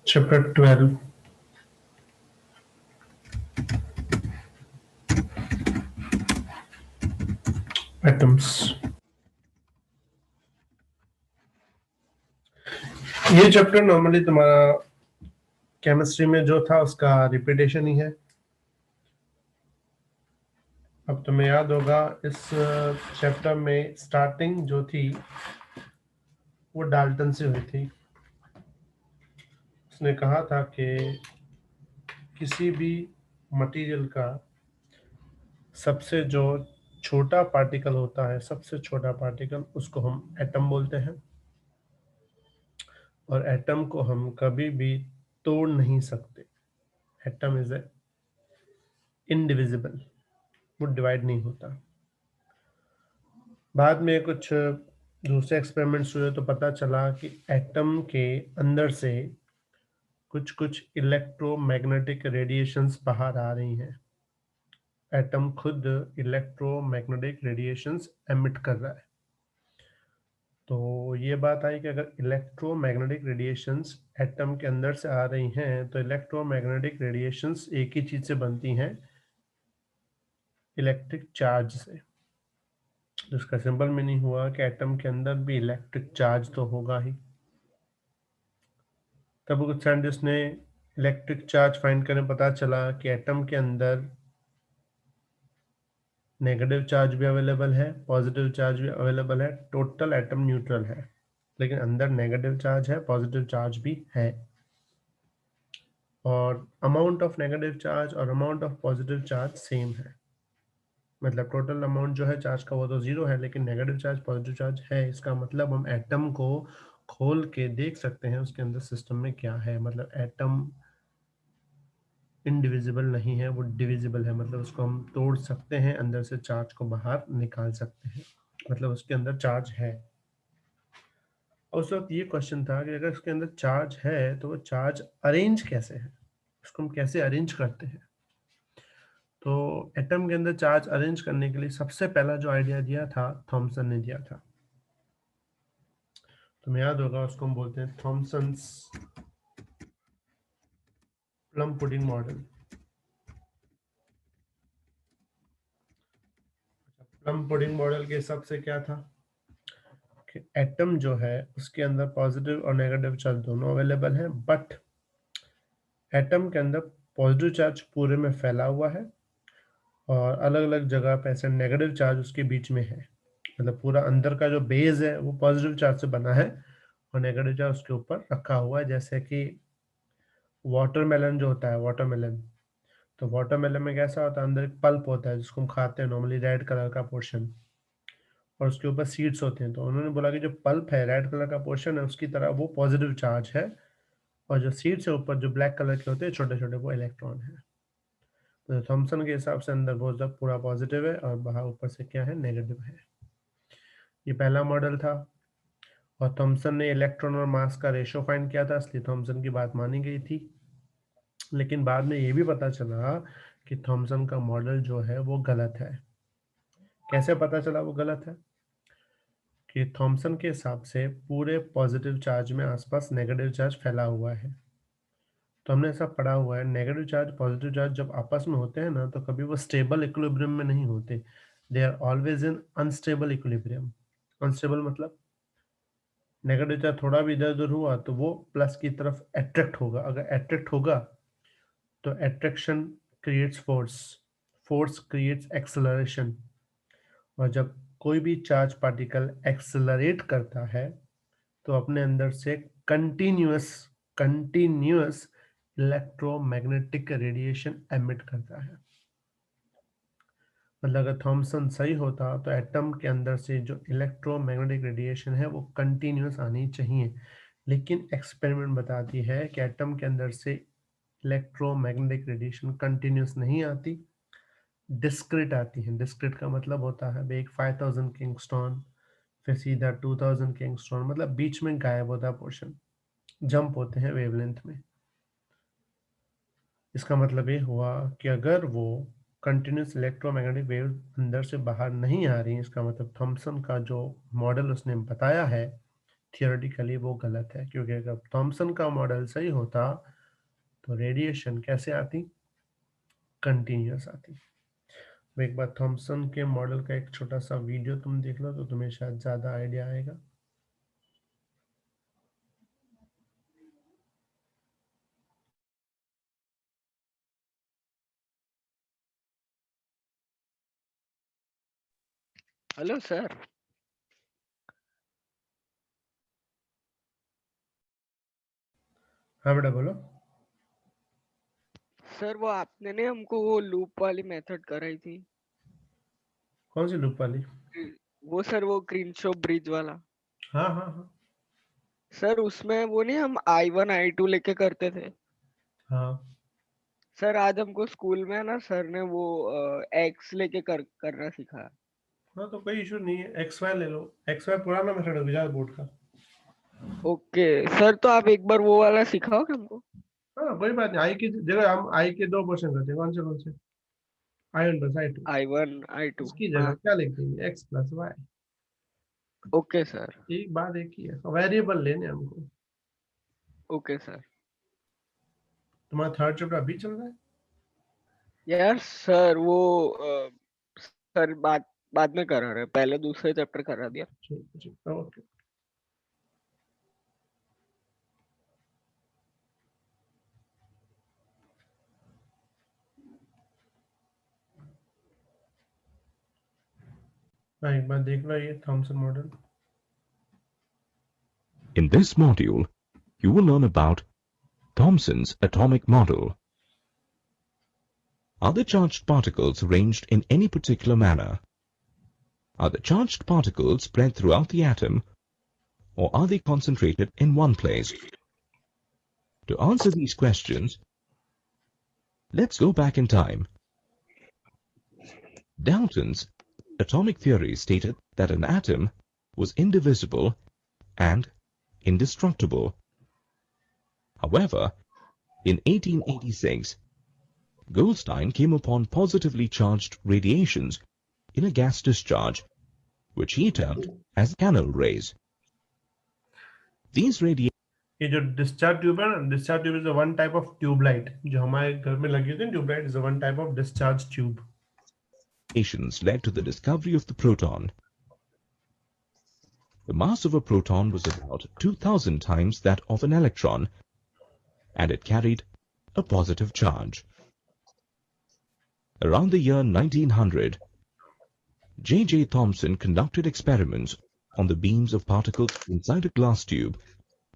Chapter 12. Atoms. ये chapter normally तुम्हारा chemistry में जो था उसका रिपीटेशन ही है। अब तुम्हें याद होगा इस चैप्टर में स्टार्टिंग जो थी वो डाल्टन से हुई थी। उसने कहा था कि किसी भी मटेरियल का सबसे जो छोटा पार्टिकल होता है, सबसे छोटा पार्टिकल, उसको हम एटम बोलते हैं। और एटम को हम कभी भी तोड़ नहीं सकते। एटम इज इनडिविजिबल, वो डिवाइड नहीं होता। बाद में कुछ दूसरे एक्सपेरिमेंट्स हुए तो पता चला कि एटम के अंदर से कुछ कुछ इलेक्ट्रोमैग्नेटिक रेडिएशंस बाहर आ रही हैं। एटम खुद इलेक्ट्रोमैग्नेटिक रेडिएशंस एमिट कर रहा है। तो ये बात आई कि अगर इलेक्ट्रोमैग्नेटिक रेडिएशंस एटम के अंदर से आ रही हैं तो इलेक्ट्रोमैग्नेटिक रेडिएशंस एक ही चीज से बनती हैं, इलेक्ट्रिक चार्ज से। जिसका सिंपल मीनिंग हुआ कि एटम के अंदर भी इलेक्ट्रिक चार्ज तो होगा ही। तब कुछ साइंटिस्ट ने इलेक्ट्रिक चार्ज फाइंड करने पता चला कि एटम के अंदर नेगेटिव चार्ज भी अवेलेबल है, पॉजिटिव चार्ज भी अवेलेबल है, टोटल एटम न्यूट्रल है, लेकिन अंदर नेगेटिव चार्ज है, पॉजिटिव चार्ज भी है। और अमाउंट ऑफ नेगेटिव चार्ज और amount of positive charge same है। मतलब टोटल अमाउंट जो है चार्ज का वो तो जीरो है, लेकिन नेगेटिव चार्ज पॉजिटिव चार्ज है। इसका मतलब हम एटम को खोल के देख सकते हैं उसके अंदर सिस्टम में क्या है। मतलब एटम इनडिविजिबल नहीं है, वो डिविजिबल है। मतलब उसको हम तोड़ सकते हैं, अंदर से चार्ज को बाहर निकाल सकते हैं। मतलब उसके अंदर चार्ज है। और उस वक्त ये क्वेश्चन था कि अगर उसके अंदर चार्ज है तो वो चार्ज अरेंज कैसे है, उसको हम कैसे अरेंज करते हैं। तो एटम के अंदर चार्ज अरेंज करने के लिए सबसे पहला जो आइडिया दिया था थॉमसन ने दिया था। तुम्हें याद होगा उसको हम बोलते हैं Thomson's plum pudding model. Plum pudding model के हिसाब से क्या था कि एटम जो है उसके अंदर पॉजिटिव और नेगेटिव चार्ज दोनों अवेलेबल हैं, बट एटम के अंदर पॉजिटिव चार्ज पूरे में फैला हुआ है और अलग अलग जगह पे ऐसे नेगेटिव चार्ज उसके बीच में है। मतलब पूरा अंदर का जो बेस है वो पॉजिटिव चार्ज से बना है और नेगेटिव चार्ज उसके ऊपर रखा हुआ है। जैसे कि वाटरमेलन जो होता है, वाटरमेलन, तो वाटरमेलन में कैसा होता है, अंदर एक पल्प होता है जिसको हम खाते हैं नॉर्मली, रेड कलर का पोर्शन, और उसके ऊपर सीड्स होते हैं। तो उन्होंने बोला कि जो पल्प है, रेड कलर का पोर्शन है, उसकी तरह वो पॉजिटिव चार्ज है, और जो सीड्स है ऊपर जो ब्लैक कलर के होते हैं छोटे छोटे, वो इलेक्ट्रॉन है। तो थॉमसन के हिसाब से अंदर बहुत ज़्यादा पूरा पॉजिटिव है और बाहर ऊपर से क्या है, नेगेटिव है। ये पहला मॉडल था। और थॉमसन ने इलेक्ट्रॉन और मास का रेशो फाइंड किया था, इसलिए थॉमसन की बात मानी गई थी। लेकिन बाद में ये भी पता चला कि थॉमसन का मॉडल जो है वो गलत है। कैसे पता चला वो गलत है? कि थॉमसन के हिसाब से पूरे पॉजिटिव चार्ज में आसपास नेगेटिव चार्ज फैला हुआ है। तो हमने ऐसा पढ़ा हुआ है, नेगेटिव चार्ज पॉजिटिव चार्ज जब आपस में होते हैं ना, तो कभी वो स्टेबल इक्विलिब्रियम में नहीं होते। They are always in unstable equilibrium. Unstable मतलब नेगेटिव चार्ज थोड़ा भी इधर उधर हुआ तो वो प्लस की तरफ अट्रैक्ट होगा। अगर अट्रैक्ट होगा तो attraction creates force, force creates acceleration, और जब कोई भी चार्ज पार्टिकल एक्सेलरेट करता है तो अपने अंदर से continuous continuous electromagnetic radiation emit करता है। मतलब अगर थॉमसन सही होता तो एटम के अंदर से जो इलेक्ट्रोमैग्नेटिक रेडिएशन है वो कंटिन्यूअस आनी चाहिए। लेकिन एक्सपेरिमेंट बताती है कि एटम के अंदर से इलेक्ट्रोमैग्नेटिक रेडिएशन कंटिन्यूअस नहीं आती, डिस्क्रीट आती है। डिस्क्रीट का मतलब होता है एक 5000 किंगस्टॉन, फिर सीधा 2000 किंगस्टॉन, मतलब बीच में गायब होता पोर्शन, जंप होते हैं वेवलेंथ में। इसका मतलब ये हुआ कि अगर वो कंटिन्यूस इलेक्ट्रोमैग्नेटिक वेव अंदर से बाहर नहीं आ रही, इसका मतलब थॉमसन का जो मॉडल उसने बताया है थियोरेटिकली वो गलत है, क्योंकि अगर थॉमसन का मॉडल सही होता तो रेडिएशन कैसे आती, कंटिन्यूस आती। एक बार थॉमसन के मॉडल का एक छोटा सा वीडियो तुम देख लो तो तुम्हें शायद ज्यादा आइडिया आएगा। Hello sir. हाँ बेटा बोलो। सर वो आपने ने हमको वो लूप वाली मेथड कराई थी। कौन सी लूप वाली? वो सर वो क्रीनशॉ ब्रिज वाला। हाँ हाँ हाँ सर उसमें वो नहीं हम I1 I2 लेके करते थे। हाँ सर आज हमको स्कूल में ना सर ने वो एक्स लेके करना सिखाया। हाँ, तो कोई इशू नहीं है, एक्स वाई ले लो। एक्स वाई पुराना मेथड है विचार बोर्ड का। ओके सर, तो आप एक बार वो वाला सिखाओगे हमको? हाँ कोई बात नहीं, आई की जगह हम आई के दो क्वेश्चन करते हैं, कौन से? I one plus I two. I1 I2। इसकी हाँ। जगह क्या लिख देंगे, X plus Y. Okay sir. एक बात एक ही है, वेरिएबल लेने हमको। Okay sir. तुम्हारा थर्ड चैप्टर अभी चल रहा है? यार सर वो सर बाद में करा रहे, पहले दूसरे चैप्टर करा दिया। ठीक ठीक ओके। हाँ एक बार देख लो ये Thompson model. In this module, you will learn about Thomson's atomic model. Are the charged particles arranged in any particular manner? Are the charged particles spread throughout the atom, or are they concentrated in one place? To answer these questions, let's go back in time. Dalton's atomic theory stated that an atom was indivisible and indestructible. However, in 1886, Goldstein came upon positively charged radiations in a gas discharge, which he termed as canal rays. These ये जो discharge tube है ना, discharge tube is one type of tubelight जो हमारे घर में लगी होती है। Tubelight is one type of discharge tube. radiations led to the discovery of the proton. The mass of a proton was about 2000 times that of an electron, and it carried a positive charge. Around the year 1900, J. Thomson conducted experiments on the beams of particles inside a glass tube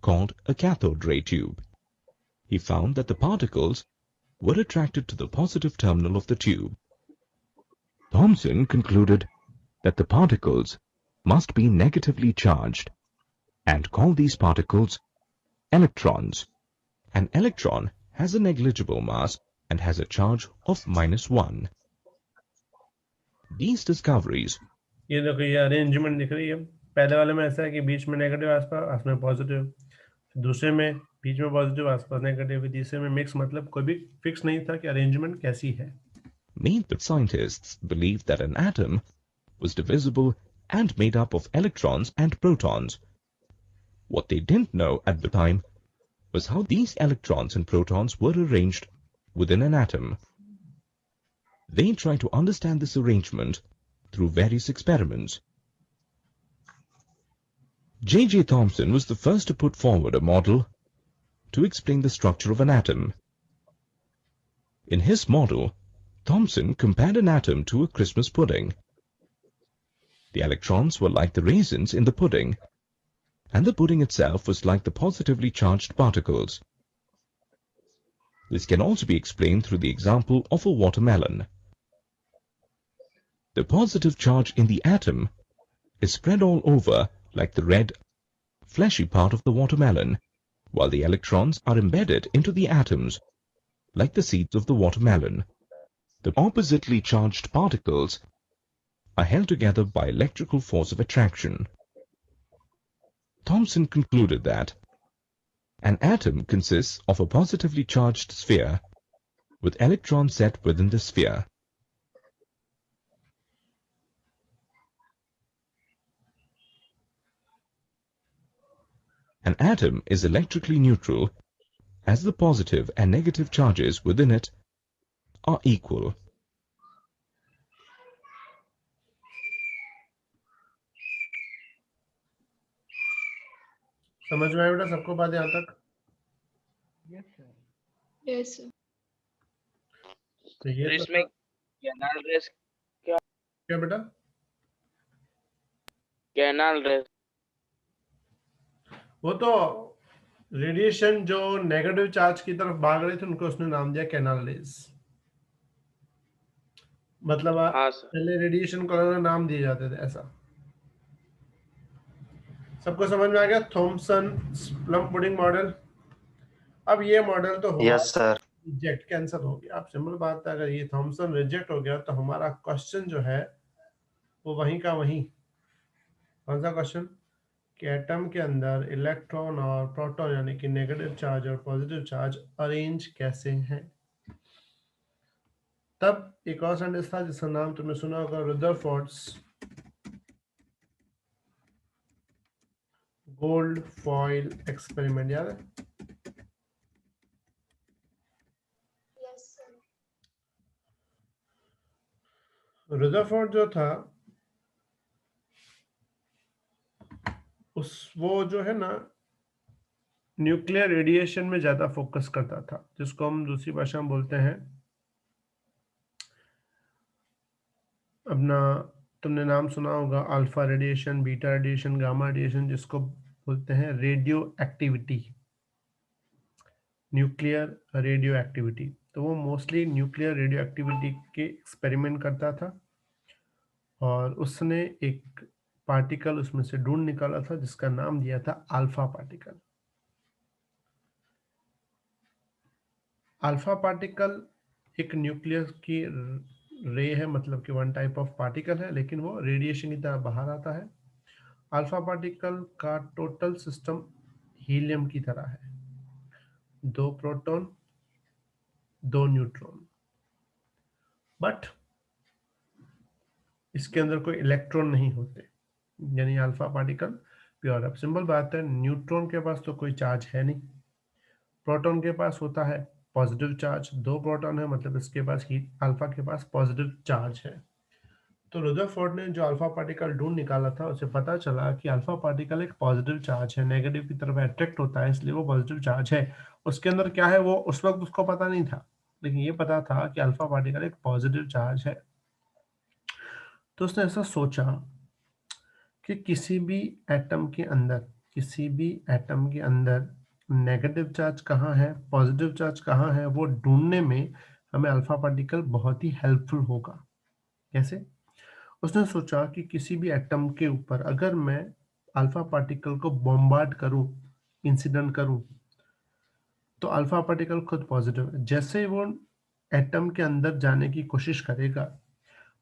called a cathode ray tube. He found that the particles were attracted to the positive terminal of the tube. Thomson concluded that the particles must be negatively charged and called these particles electrons. An electron has a negligible mass and has a charge of -1. These discoveries ये देखो ये arrangement दिख रही है। पहले वाले में ऐसा है कि बीच में नेगेटिव आसपास, आसपास पॉजिटिव, दूसरे में बीच में पॉजिटिव आसपास नेगेटिव, तीसरे में मिक्स, मतलब कोई भी फिक्स नहीं था कि अरेंजमेंट कैसी है। made the scientists believe that an atom was divisible and made up of electrons and protons. What they didn't know at the time was how these electrons and protons were arranged within an atom. They tried to understand this arrangement through various experiments. J. Thomson was the first to put forward a model to explain the structure of an atom. In his model, Thomson compared an atom to a Christmas pudding. The electrons were like the raisins in the pudding, and the pudding itself was like the positively charged particles. This can also be explained through the example of a watermelon. The positive charge in the atom is spread all over like the red, fleshy part of the watermelon, while the electrons are embedded into the atoms like the seeds of the watermelon. The oppositely charged particles are held together by electrical force of attraction. Thomson concluded that an atom consists of a positively charged sphere with electrons set within the sphere. An atom is electrically neutral as the positive and negative charges within it are equal. समझ में आया बेटा सबको बात यहाँ तक? Yes sir. Yes sir. तो ये तो इसमें कैनाल रेस क्या बेटा? कैनाल रेस वो तो रेडिएशन जो नेगेटिव चार्ज की तरफ भाग रहे थे उनको उसने नाम दिया कैनाल रेज। मतलब हाँ सर। पहले रेडिएशन को अलग नाम दिए जाते थे ऐसा। सबको समझ में आ गया? Thomson plum pudding model. अब ये मॉडल तो हुआ यस सर। रिजेक्ट, कैंसिल हो गया। अब सिंपल बात है, अगर ये थॉमसन रिजेक्ट हो गया तो हमारा क्वेश्चन जो है वो वहीं का वहीं। कौन सा क्वेश्चन? कि एटम के अंदर इलेक्ट्रॉन और प्रोटॉन यानी कि नेगेटिव चार्ज और पॉजिटिव चार्ज अरेंज कैसे हैं। तब एक और सेंटेंस था जिसका नाम तुमने सुना होगा, रदरफोर्ड्स गोल्ड फॉइल एक्सपेरिमेंट, याद है? Yes sir. रदरफोर्ड जो था वो जो है ना न्यूक्लियर रेडिएशन में ज्यादा फोकस करता था, जिसको हम दूसरी भाषा में बोलते हैं अपना, तुमने नाम सुना होगा alpha radiation, beta radiation, gamma radiation, जिसको बोलते हैं radio activity, nuclear radio activity. तो वो मोस्टली न्यूक्लियर रेडियो एक्टिविटी के एक्सपेरिमेंट करता था और उसने एक पार्टिकल उसमें से ढूंढ निकाला था जिसका नाम दिया था अल्फा पार्टिकल। अल्फा पार्टिकल एक न्यूक्लियस की रे है, मतलब कि वन टाइप ऑफ पार्टिकल है, लेकिन वो रेडिएशन की तरह बाहर आता है। अल्फा पार्टिकल का टोटल सिस्टम हीलियम की तरह है, 2 प्रोटॉन 2 न्यूट्रॉन, बट इसके अंदर कोई इलेक्ट्रॉन नहीं होते, यानी अल्फा पार्टिकल प्योर। अब सिंपल बात है, न्यूट्रॉन के पास तो कोई चार्ज है नहीं, प्रोटॉन के पास होता है पॉजिटिव चार्ज, 2 प्रोटॉन है मतलब इसके पास ही अल्फा के पास पॉजिटिव चार्ज है। तो रदरफोर्ड ने जो अल्फा पार्टिकल ढूंढ निकाला था उसे पता चला कि अल्फा पार्टिकल एक पॉजिटिव चार्ज है, नेगेटिव की तरफ अट्रैक्ट होता है, इसलिए वो पॉजिटिव चार्ज है। उसके अंदर क्या है वो उस वक्त उसको पता नहीं था, लेकिन ये पता था कि अल्फा पार्टिकल एक पॉजिटिव चार्ज है। तो उसने ऐसा सोचा कि किसी भी एटम के अंदर नेगेटिव चार्ज कहाँ है, पॉजिटिव चार्ज कहाँ है, वो ढूंढने में हमें अल्फा पार्टिकल बहुत ही हेल्पफुल होगा। कैसे? उसने सोचा कि किसी भी एटम के ऊपर अगर मैं अल्फा पार्टिकल को बॉम्बार्ड करूं, इंसिडेंट करूं, तो अल्फा पार्टिकल खुद पॉजिटिव है। जैसे ही वो एटम के अंदर जाने की कोशिश करेगा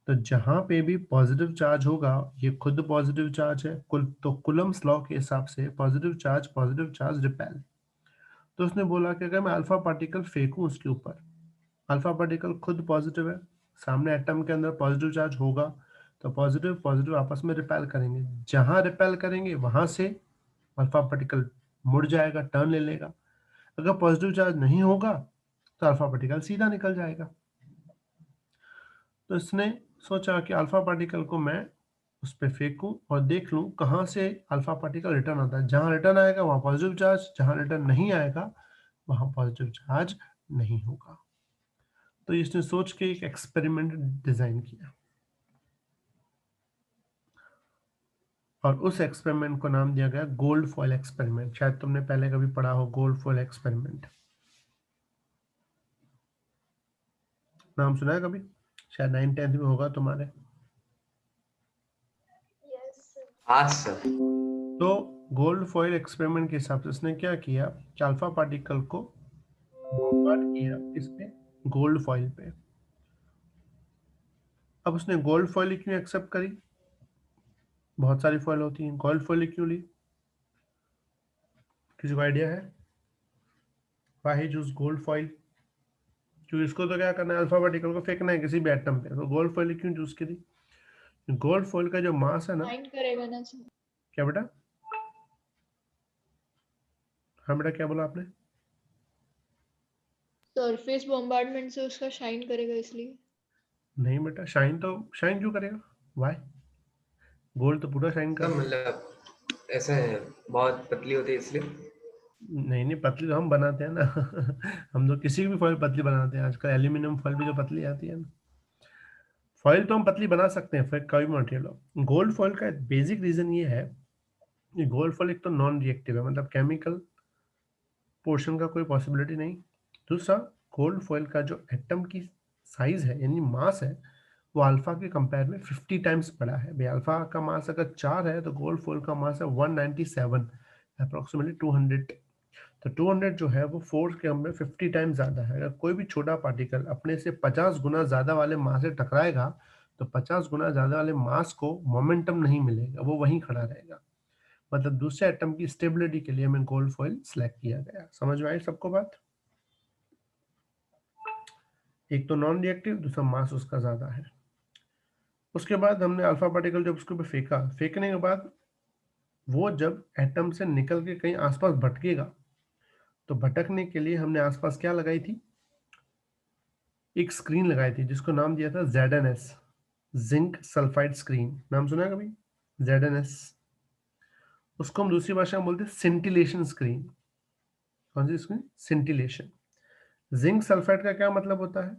तो जहां पे भी पॉजिटिव चार्ज होगा ये खुद पॉजिटिव चार्ज है, तो कुलम्स लॉ के हिसाब से पॉजिटिव चार्ज रिपेल। तो उसने बोला कि अगर मैं अल्फा पार्टिकल फेंकूं उसके ऊपर, अल्फा पार्टिकल खुद पॉजिटिव है, सामने एटम के अंदर पॉजिटिव चार्ज होगा, तो पॉजिटिव पॉजिटिव आपस में रिपेल करेंगे, जहां रिपेल करेंगे वहां से अल्फा पार्टिकल मुड़ जाएगा, टर्न ले लेगा। अगर पॉजिटिव चार्ज नहीं होगा तो अल्फा पार्टिकल सीधा निकल जाएगा। तो इसने सोचा कि अल्फा पार्टिकल को मैं उस पर फेंकूं और देख लूं कहां से अल्फा पार्टिकल रिटर्न आता है। जहां रिटर्न आएगा वहां पॉजिटिव चार्ज, जहां रिटर्न नहीं आएगा वहां पॉजिटिव चार्ज नहीं होगा। तो इसने सोच के एक एक्सपेरिमेंट डिजाइन किया और उस एक्सपेरिमेंट को नाम दिया गया गोल्ड फॉइल एक्सपेरिमेंट। शायद तुमने पहले कभी पढ़ा हो गोल्ड फॉइल एक्सपेरिमेंट, नाम सुना है कभी? शायद 9th-10th में होगा तुम्हारे। Yes sir. हाँ सर। तो गोल्ड फॉइल एक्सपेरिमेंट के हिसाब से उसने क्या किया कि अल्फा पार्टिकल को बॉम्बार्ड किया इस पे, गोल्ड फॉइल पे। अब उसने गोल्ड फॉइल क्यों एक्सेप्ट करी? बहुत सारी फॉइल होती हैं, गोल्ड फॉइल क्यों ली? किसी को आइडिया है? Why choose gold foil? क्योंकि इसको तो क्या करना है, अल्फा पार्टिकल को फेंकना है किसी भी एटम पे, तो गोल्ड फॉइल क्यों चूज करी? गोल्ड फॉइल का जो मास है ना, बाइंड करेगा ना सर। क्या बेटा? हाँ बेटा, क्या बोला आपने? सरफेस बॉम्बार्डमेंट से उसका शाइन करेगा इसलिए। नहीं बेटा, शाइन क्यों करेगा? वाई? गोल्ड तो पूरा शाइन सर कर रहा है। मतलब ऐसा है, बहुत पतली होती है इसलिए। नहीं, पतली तो हम बनाते हैं ना। हम तो किसी की भी फॉइल पतली बनाते हैं आजकल, एल्यूमिनियम फॉइल भी जो पतली आती है ना। फॉइल तो हम पतली बना सकते हैं, फिर कोई मटेरियल हो। गोल्ड फॉइल का बेसिक रीजन ये है कि गोल्ड फॉइल एक तो नॉन रिएक्टिव है, मतलब केमिकल पोर्शन का कोई पॉसिबिलिटी नहीं। दूसरा, गोल्ड फॉइल का जो एटम की साइज है यानी मास है, वो अल्फा के कंपेयर में 50 टाइम्स बड़ा है भाई। अल्फा का मास अगर 4 है तो गोल्ड फॉइल का मास है 197, अप्रोक्सीमेटली 200। तो 200 जो है वो फोर्स के हम में 50 टाइम्स ज़्यादा है। अगर कोई भी छोटा पार्टिकल अपने से 50 गुना ज़्यादा वाले मास से टकराएगा तो 50 गुना ज़्यादा वाले मास को मोमेंटम नहीं मिलेगा, वो वहीं खड़ा रहेगा। मतलब दूसरे एटम की स्टेबिलिटी के लिए हमें गोल्ड फॉइल सिलेक्ट किया गया। समझ में आई सबको बात? एक तो नॉन रिएक्टिव, दूसरा मास उसका ज़्यादा है। उसके बाद हमने अल्फा पार्टिकल जब उसके ऊपर फेंका, फेंकने के बाद वो जब एटम से निकल के कहीं आसपास भटकेगा, तो भटकने के लिए हमने आसपास क्या लगाई थी? एक स्क्रीन लगाई थी जिसको नाम दिया था ZNS, जिंक सल्फाइड स्क्रीन। नाम सुना है कभी? ZNS। उसको हम दूसरी भाषा में बोलते हैं सिंटिलेशन स्क्रीन। कौन सी स्क्रीन? सिंटिलेशन। जिंक सल्फाइड का क्या मतलब होता है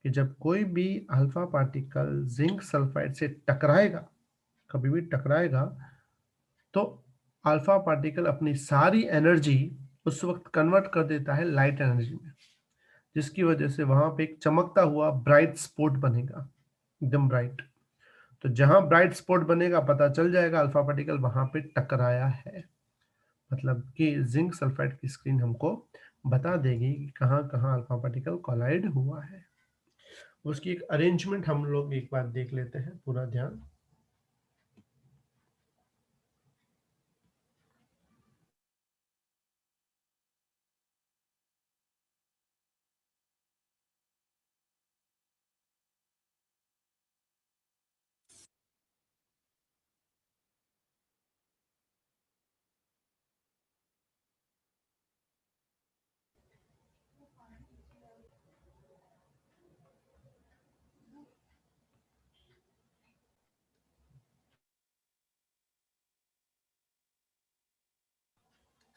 कि जब कोई भी अल्फा पार्टिकल जिंक सल्फाइड से टकराएगा, कभी भी टकराएगा, तो अल्फा पार्टिकल अपनी सारी एनर्जी उस वक्त कन्वर्ट कर देता है लाइट एनर्जी में, जिसकी वजह से वहां पे एक चमकता हुआ ब्राइट स्पॉट बनेगा, एकदम ब्राइट। तो जहां ब्राइट स्पॉट बनेगा पता चल जाएगा अल्फा पार्टिकल वहां पे टकराया है। मतलब कि जिंक सल्फाइड की स्क्रीन हमको बता देगी कि कहाँ कहाँ अल्फा पार्टिकल कोलाइड हुआ है। उसकी एक अरेंजमेंट हम लोग एक बार देख लेते हैं, पूरा ध्यान।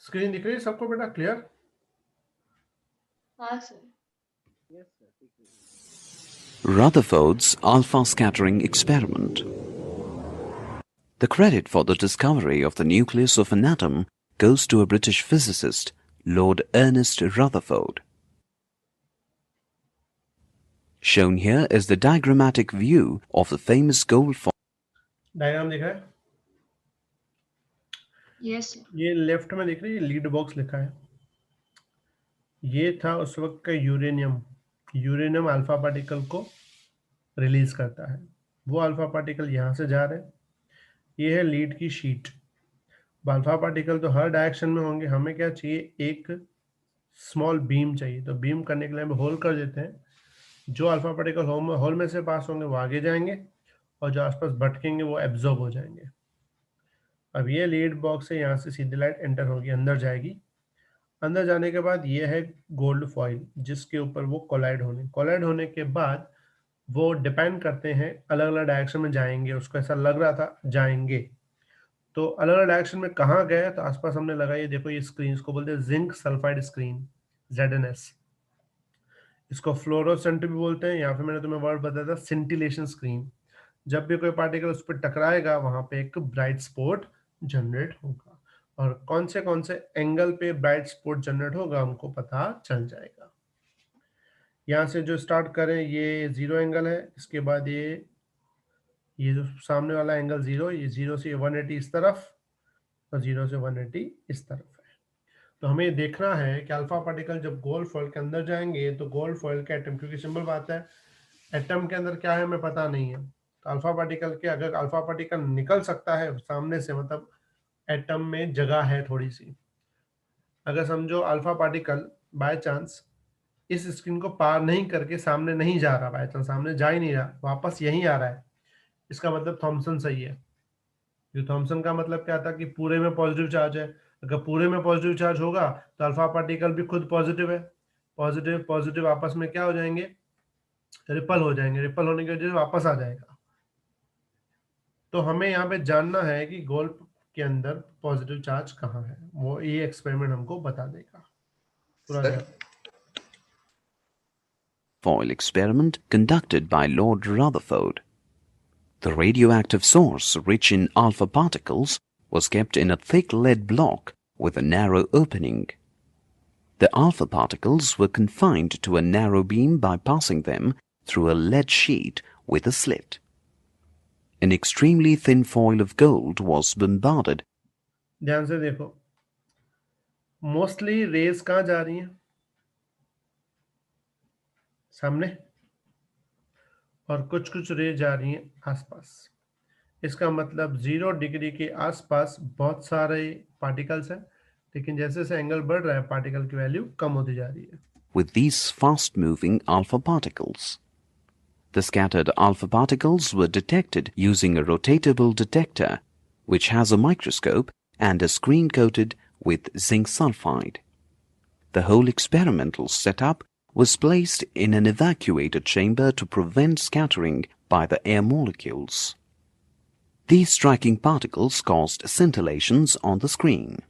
स्क्रीन दिख रही है सबको बेटा? क्लियर? हाँ sir. Yes sir. Rutherford's alpha scattering experiment. The credit for the discovery of the nucleus of an atom goes to a British physicist, Lord Ernest Rutherford. Shown here is the diagrammatic view of the famous gold foil. Diagram दिख रहा है? Yes sir. ये left में दिख रही है, lead box लिखा है। ये था उस वक्त का यूरेनियम अल्फा पार्टिकल को रिलीज करता है। वो अल्फा पार्टिकल यहाँ से जा रहे हैं। ये है लीड की शीट। अल्फा पार्टिकल तो हर डायरेक्शन में होंगे, हमें क्या चाहिए? एक स्मॉल बीम चाहिए। तो बीम करने के लिए हम होल कर देते हैं। जो अल्फा पार्टिकल होल में से पास होंगे वो आगे जाएंगे, और जो आसपास भटकेंगे वो एब्जॉर्ब हो जाएंगे। अब ये लीड बॉक्स से यहाँ से सीधी लाइट एंटर होगी, अंदर जाएगी। अंदर जाने के बाद ये है गोल्ड फॉइल जिसके ऊपर वो कोलाइड होने के बाद वो डिपेंड करते हैं, अलग अलग डायरेक्शन में जाएंगे। उसको ऐसा लग रहा था जाएंगे, तो अलग अलग डायरेक्शन में कहाँ गए? तो आसपास हमने लगाई, ये देखो, ये स्क्रीन, इसको बोलते हैं जिंक सल्फाइड स्क्रीन, ZNS। इसको फ्लोरोसेंट भी बोलते हैं, यहाँ पे मैंने तुम्हें वर्ड बताया था सिंटिलेशन स्क्रीन। जब भी कोई पार्टिकल उस पर टकराएगा वहां पे एक ब्राइट स्पॉट जनरेट होगा, और कौन से एंगल पे ब्राइट स्पॉट जनरेट होगा हमको पता चल जाएगा। यहाँ से जो स्टार्ट करें, ये 0 एंगल है, इसके बाद ये जो सामने वाला एंगल 0, ये 0 से 180 इस तरफ, और 0 से 180 इस तरफ है। तो हमें ये देखना है कि अल्फा पार्टिकल जब गोल्ड फॉइल के अंदर जाएंगे तो गोल्ड फॉइल के एटम, क्योंकि सिंपल बात है एटम के अंदर क्या है हमें पता नहीं है। तो अल्फा पार्टिकल के, अगर अल्फा पार्टिकल निकल सकता है सामने से, मतलब एटम में जगह है थोड़ी सी। अगर समझो अल्फा पार्टिकल बाय चांस इस स्क्रीन को पार नहीं करके सामने नहीं जा रहा, बाय चांस सामने जा ही नहीं रहा, वापस यहीं आ रहा है, इसका मतलब थॉमसन सही है। जो थॉमसन का मतलब क्या था कि पूरे में पॉजिटिव चार्ज है, अगर पूरे में पॉजिटिव चार्ज होगा तो अल्फा पार्टिकल भी खुद पॉजिटिव है, पॉजिटिव पॉजिटिव आपस में क्या हो जाएंगे, रिपल हो जाएंगे, रिपल होने की वजह से वापस आ जाएगा। तो हमें यहाँ पे जानना है कि गोल्ड के अंदर पॉजिटिव चार्ज कहाँ है, वो ये एक्सपेरिमेंट हमको बता देगा। पूरा सर ध्यान। Foil experiment conducted by Lord Rutherford. The radioactive source, rich in alpha particles, was kept in a thick lead block with a narrow opening. The alpha particles were confined to a narrow beam by passing them through a lead sheet with a slit. An extremely thin foil of gold was bombarded. ध्यान से देखो, mostly raise कहाँ जा रही हैं, सामने, और कुछ कुछ रेज जा रही हैं आसपास। इसका मतलब 0 डिग्री के आसपास बहुत सारे पार्टिकल्स हैं, लेकिन जैसे जैसे एंगल बढ़ रहा है पार्टिकल की वैल्यू कम होती जा रही है। With these fast-moving alpha particles. The scattered alpha particles were detected using a rotatable detector, which has a microscope and is screen-coated with zinc sulfide. The whole experimental setup was placed in an evacuated chamber to prevent scattering by the air molecules. These striking particles caused scintillations on the screen.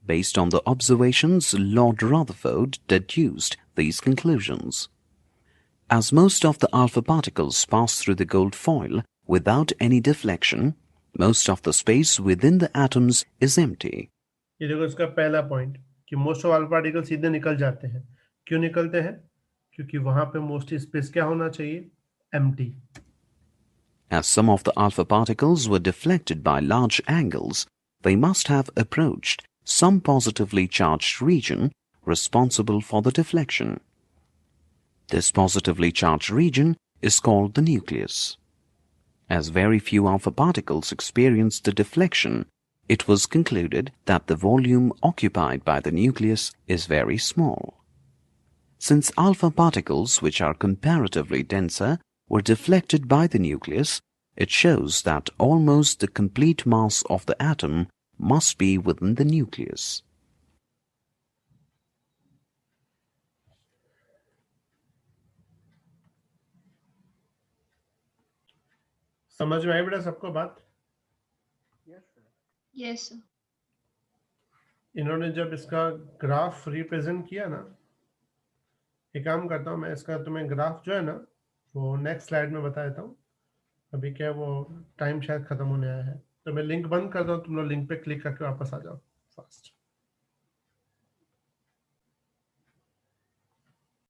Based on the observations, Lord Rutherford deduced these conclusions. As most of the alpha particles pass through the gold foil without any deflection, most of the space within the atoms is empty. ये देखो इसका पहला point कि most of alpha particle सीधे निकल जाते हैं। क्यों निकलते हैं? क्योंकि वहां पे मोस्ट स्पेस क्या होना चाहिए, empty. As some of the alpha particles were deflected by large angles, they must have approached some positively charged region responsible for the deflection. This positively charged region is called the nucleus. As very few alpha particles experienced the deflection, it was concluded that the volume occupied by the nucleus is very small. Since alpha particles, which are comparatively denser, were deflected by the nucleus, it shows that almost the complete mass of the atom must be within the nucleus. समझ में आई बेटा सबको बात? Yes sir. इन्होंने जब इसका graph represent किया ना, एक काम करता हूँ मैं, इसका तुम्हें ग्राफ जो है ना वो नेक्स्ट स्लाइड में बता देता हूँ। अभी क्या वो टाइम शायद खत्म होने आया है, तो मैं लिंक बंद करता हूँ, तुम लोग लिंक पे क्लिक करके वापस आ जाओ फास्ट।